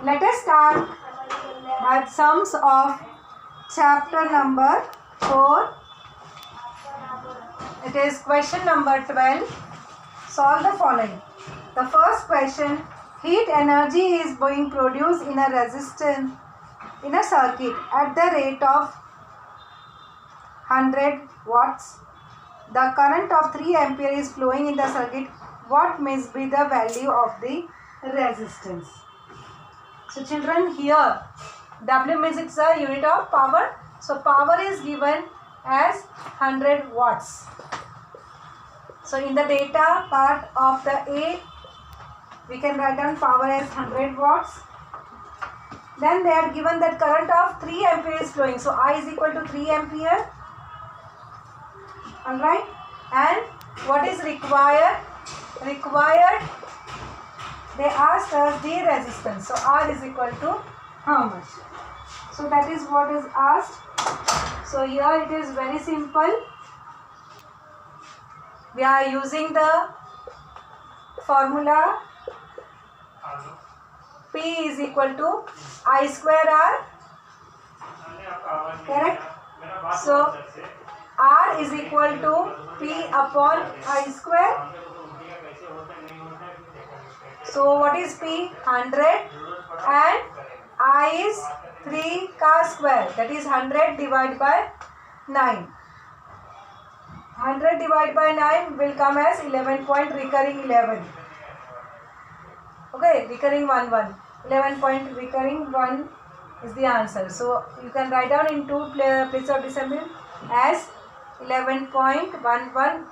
Let us start with sums of chapter number 4. It is question number 12. Solve the following. The first question: heat energy is being produced in a resistance in a circuit at the rate of 100 watts. The current of 3 ampere is flowing in the circuit. What must be the value of the resistance? So children, here W means it's a unit of power. So power is given as 100 watts. So in the data part of the A, we can write down power as 100 watts. Then they are given that current of 3 ampere is flowing. So I is equal to 3 ampere. Alright. And what is required? They asked us the resistance. So R is equal to how much? So that is what is asked. So here it is very simple. We are using the formula P is equal to I square R. Correct? So R is equal to P upon I square. So what is P? 100 and I is 3 ka square, that is 100 divided by 9. 100 divided by 9 will come as 11 point recurring 11. Okay, recurring 1 1. 11 point recurring 1 is the answer. So you can write down in two places of decimal as 11.11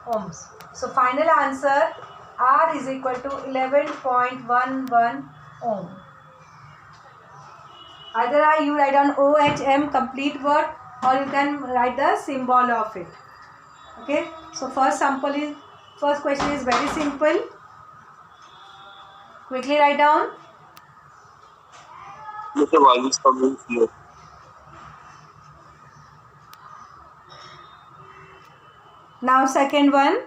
ohms. So final answer R is equal to 11.11 ohm. Either you write down OHM complete word or you can write the symbol of it. Okay. So first question is very simple. Quickly write down. Mr. Why is coming here? Now second one.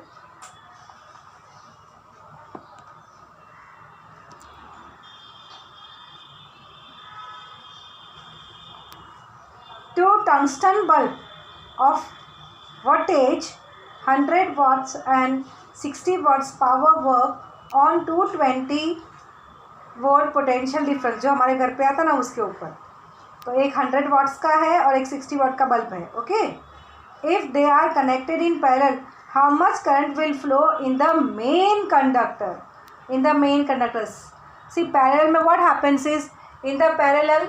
Two tungsten bulb of wattage 100 watts and 60 watts power work on 220 volt potential difference जो हमारे घर पे आता ना उसके ऊपर. तो एक 100 वाट्स का है और एक 60 वाट का बल्ब है. Okay. If they are connected in parallel, how much current will flow in the main conductor? In the main conductors. See parallel में what happens is in the parallel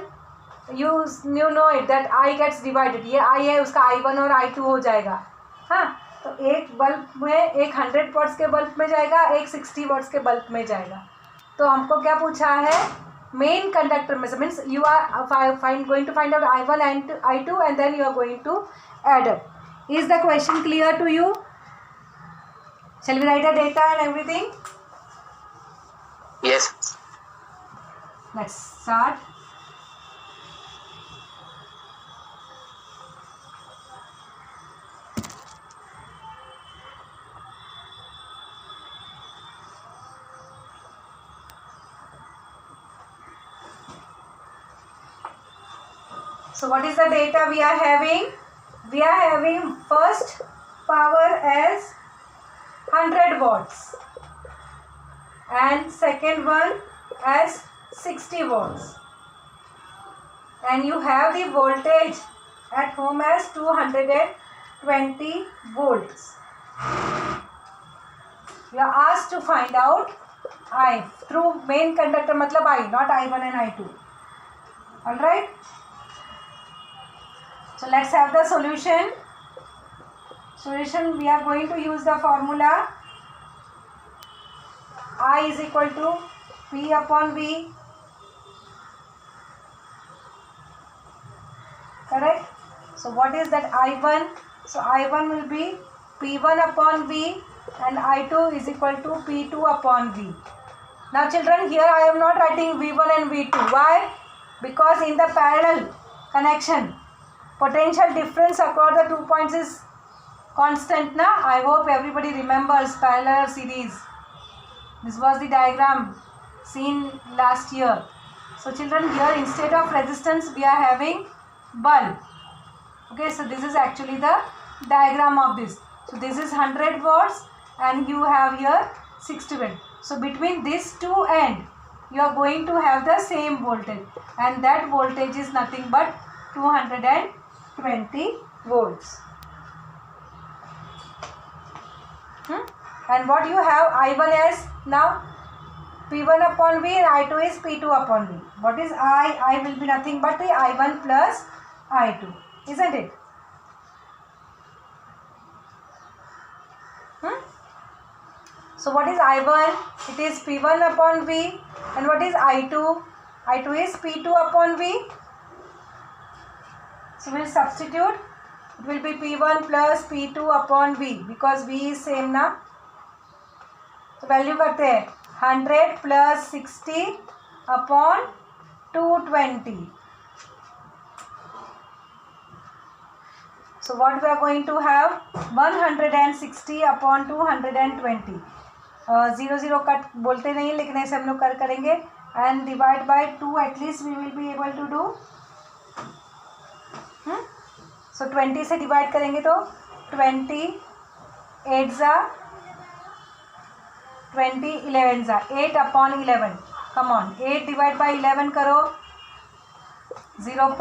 you know it that I gets divided. ये I है, उसका I1 और I2 हो जाएगा. हाँ, तो एक बल्ब में एक 100 वाट्स के बल्ब में जाएगा, एक 60 वाट्स के बल्ब में जाएगा. तो हमको क्या पूछा है? मेन कंडक्टर में से means you are going to find out I1 and I2 and then you are going to add it. Is the question clear to you? Shall we write the data and everything? Yes. Let's start. So what is the data we are having? We are having first power as 100 watts and second one as 60 watts. And you have the voltage at home as 220 volts. You are asked to find out I through main conductor matlab I, not I1 and I2. Alright. So let's have the solution. We are going to use the formula I is equal to P upon V. Correct? So what is that I1? So I1 will be P1 upon V and I2 is equal to P2 upon V. Now children, here I am not writing V1 and V2. Why? Because in the parallel connection, potential difference across the 2 points is constant na. I hope everybody remembers parallel series. This was the diagram seen last year. So children, here instead of resistance we are having bulb. Okay, so this is actually the diagram of this. So this is 100 watts and you have here 60 watt. So between these two end you are going to have the same voltage, and that voltage is nothing but 220 volts. And what you have I1 as now P1 upon V and I2 is P2 upon V. What is I? I will be nothing but the I1 plus I2, isn't it? So what is I1? It is P1 upon V. And what is I2? I2 is P2 upon V. So we will substitute. It will be P1 plus P2 upon V because V is same ना. तो value करते हैं 100 plus 60 upon 220. So what we are going to have 160 upon 220. 0 cut बोलते नहीं लेकिन ऐसे हम लोग करेंगे and divide by 2 at least we will be able to do. So 20 से divide करेंगे तो 20 8 जा 20 11 जा 8 upon 11. Come on, 8 divide by 11 करो 0.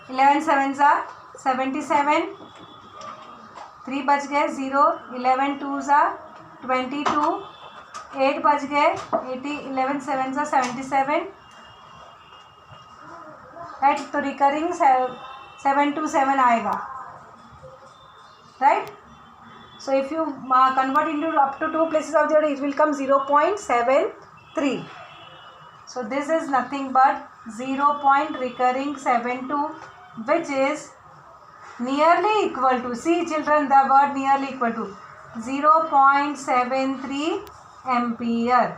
11 7 जा 77. 3 बच गए 0. 11 2 जा 22. 8 बच गए 80. 11 7 जा 77. राइट, तो रिकरिंग 727 आएगा. Right, so if you convert into up to 2 places of the order, it will come 0.73. so this is nothing but 0.72, which is nearly equal to, see children, the word nearly equal to 0.73 ampere.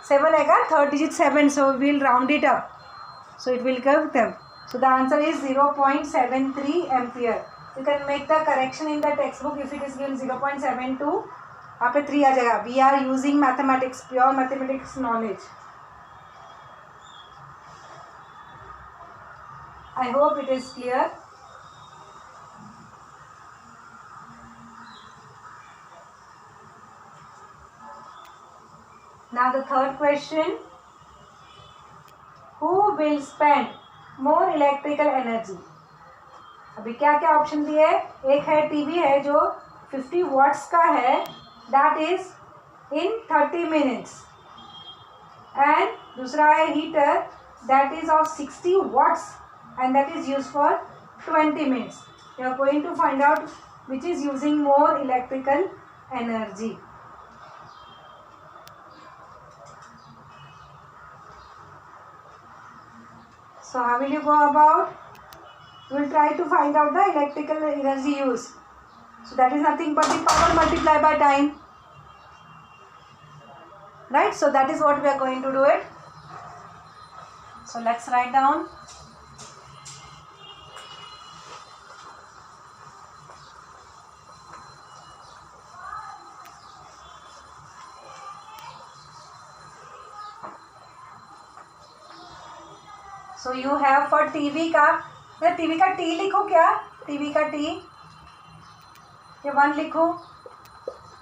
7 आएगा, third digit 7, so we will round it up, so it will give them. So the answer is 0.73 ampere. You can make the correction in the textbook. If it is given 0.72, यहाँ पे 3 आ जाएगा. We are using mathematics, pure mathematics knowledge. I hope it is clear. Now the third question. Who will spend more electrical energy? अभी क्या क्या option दिए? एक है TV है जो 50 वॉट्स का है, that is in 30 minutes. And दूसरा है heater that is of 60 watts and that is use for 20 minutes. You are going to find out which is using more electrical energy. So how will you go about? We will try to find out the electrical energy use. So that is nothing but the power multiplied by time. Right? So that is what we are going to do it. So let's write down. So you have for TV का, TV का T लिखो क्या? TV का T या 1 लिखो?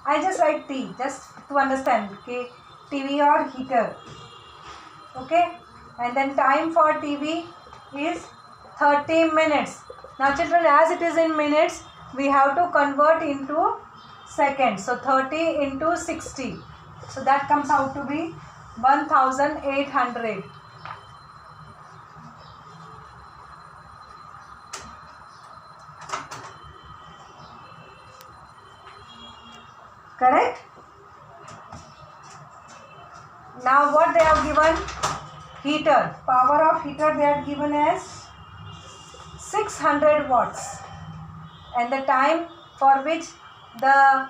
I just write T just to understand कि TV और heater. Okay, and then time for TV is 30 minutes. Now children, as it is in minutes, we have to convert into seconds. So 30 into 60. So that comes out to be 1800. Correct? Now what they have given? Heater. Power of heater they have given as 600 watts. And the time for which the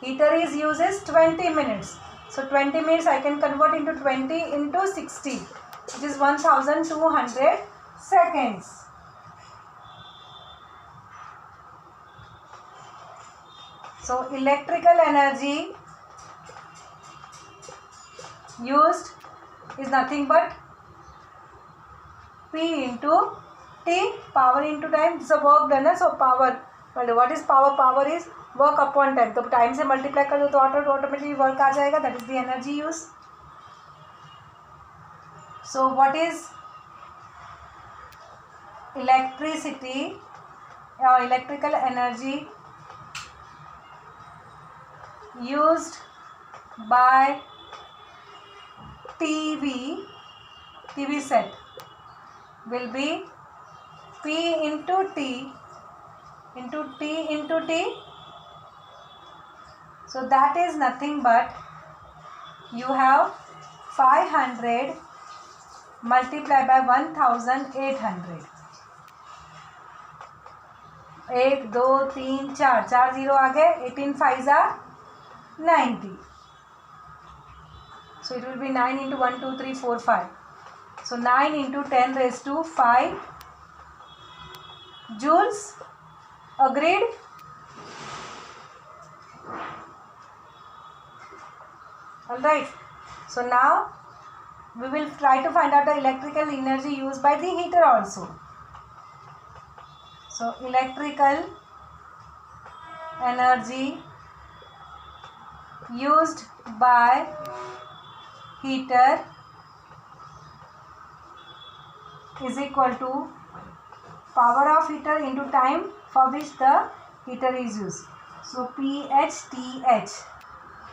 heater is used is 20 minutes. So 20 minutes I can convert into 20 into 60, which is 1200 seconds. So electrical energy used is nothing but P into T, power into time. This is a work done, so power. What is power? Power is work upon time. तो time से multiply कर दो तो automatically work आ जाएगा. That is the energy use. So what is electricity or electrical energy used by TV set will be P into T into T into T. So that is nothing but you have 500 multiplied by 1800. 1 2 3 4 4 0 आ गए. 18 5 are 90. So it will be 9 into 1 2 3 4 5. So 9 into 10 raised to 5 joules. Agreed? Alright. So now we will try to find out the electrical energy used by the heater also. So electrical energy used by heater is equal to power of heater into time for which the heater is used. So PHTH.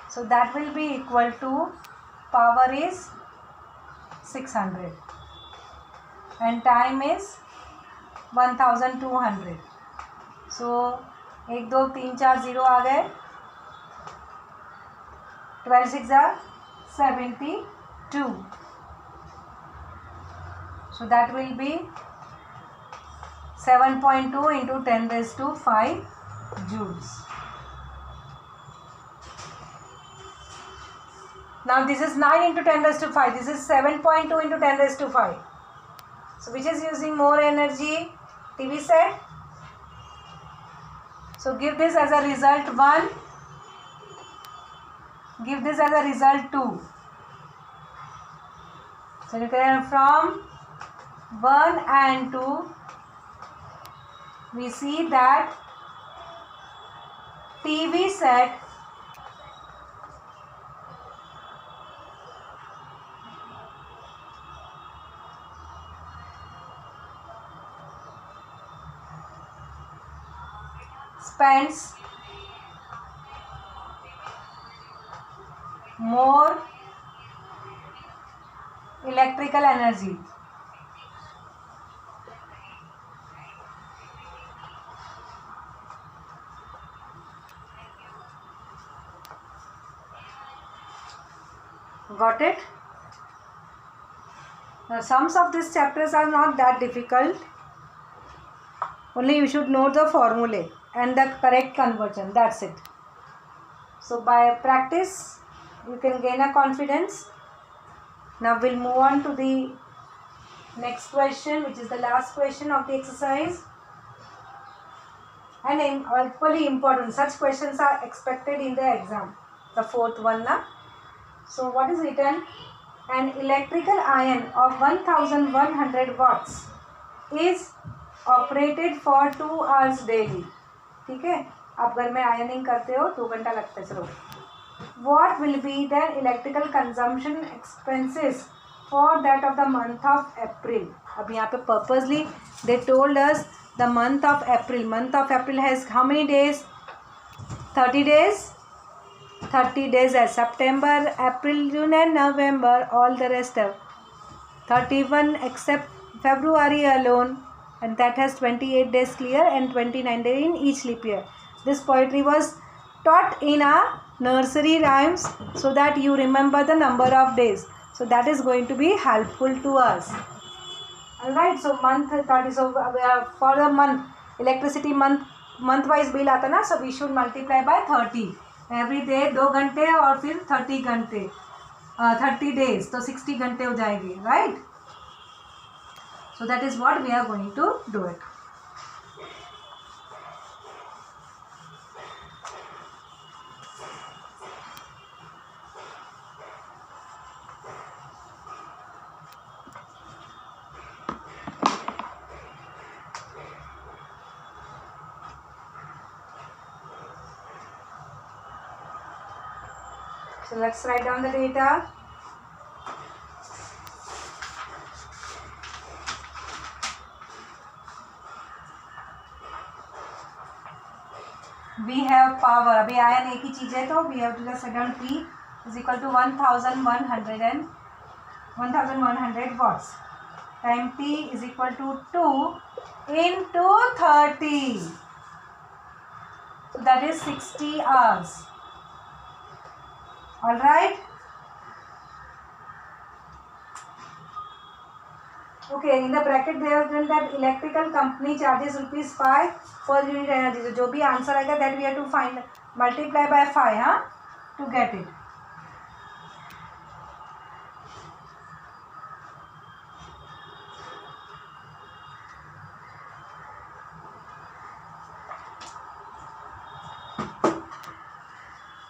So that will be equal to power is 600 and time is 1200. So 1 2 3 4 0 आ गए. 12 6 are 72. So that will be 7.2 into 10 raised to 5 joules. Now this is 9 into 10 raised to 5. This is 7.2 into 10 raised to 5. So which is using more energy? TV set. So give this as a result 1. Give this as a result 2. So you can from 1 and 2 we see that TV set spends more electrical energy. Got it? The sums of these chapters are not that difficult. Only you should know the formulae and the correct conversion. That's it. So by practice, you can gain a confidence. Now we'll move on to the next question, which is the last question of the exercise. And equally important, such questions are expected in the exam. The fourth one now. So what is written? An electrical iron of 1100 watts is operated for 2 hours daily. ठीक है, आप घर में ironing करते हो 2 घंटा लगता है. चलो, what will be the electrical consumption expenses for that of the month of April? अब यहाँ पे purposely they told us the month of April. Month of April has how many days? 30 days. 30 days as September, April, June and November. All the rest of 31 except February alone, and that has 28 days clear and 29 days in each leap year. This poetry was taught in a nursery rhymes so that you remember the number of days. So that is going to be helpful to us. Alright, so month 30. So for the month, electricity month wise bill आता ना, so we should multiply by 30. Every day 2 घंटे और फिर 30 घंटे 30 days, तो 60 घंटे हो जाएगी, right? So that is what we are going to do it. So let's write down the data. We have power. अभी आयन एक ही चीज है तो we have to just write down P is equal to 1100 watts. Time T is equal to 2 into 30. So that is 60 hours. All right. Okay, in the bracket they have written that electrical company charges ₹5 per unit energy. So जो भी answer आएगा that we have to find multiply by 5 हाँ to get it.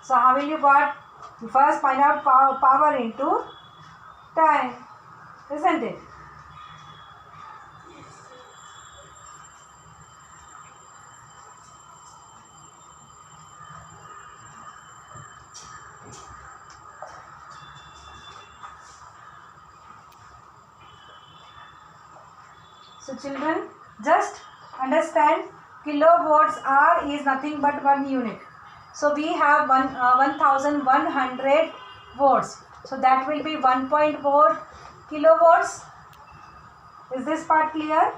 So how will you got? You first find out power into time, isn't it? So children, just understand kilowatts hour is nothing but 1 unit. So we have 1100 watts. So that will be 1.4 kilowatts. Is this part clear?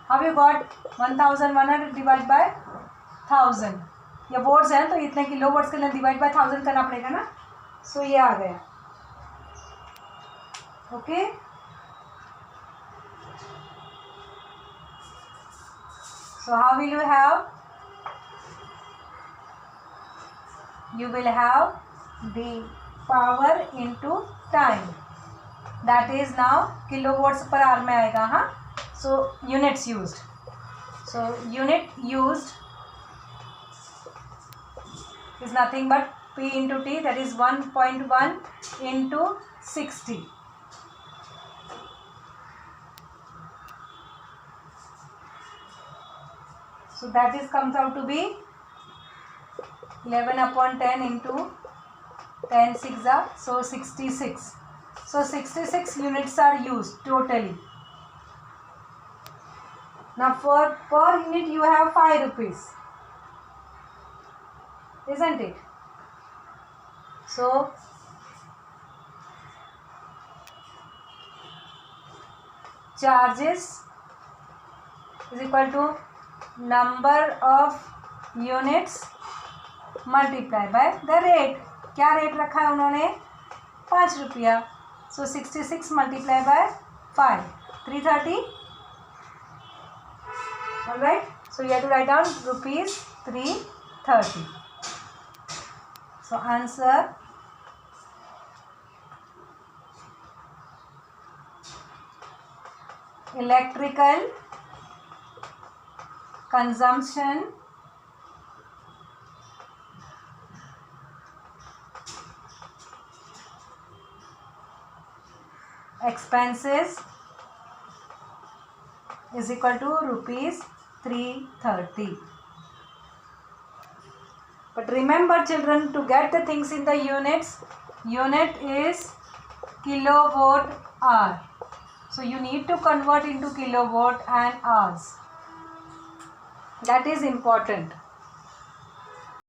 How you got 1100 divided by 1000? ये votes हैं तो इतने kilowatts के लिए divide by 1000 करना पड़ेगा ना. सो ये आ गया. Okay. So how will you have? You will have the power into time. That is now kilowatts per hour में आएगा हाँ. So units used. So unit used is nothing but P into T, that is 1.1 into 60. So that is comes out to be 11/10 into 10 6 are so 66. So 66 units are used totally. Now for per unit you have 5 rupees, isn't it? So charges is equal to number of units multiply by the rate. क्या rate रखा है उन्होंने? 5 रुपया. So 66 multiply by 5, 330. Alright. So you have to write down ₹330. So answer electrical consumption expenses is equal to ₹330. But remember children, to get the things in the units, unit is kilowatt hour. So you need to convert into kilowatt and hours. That is important.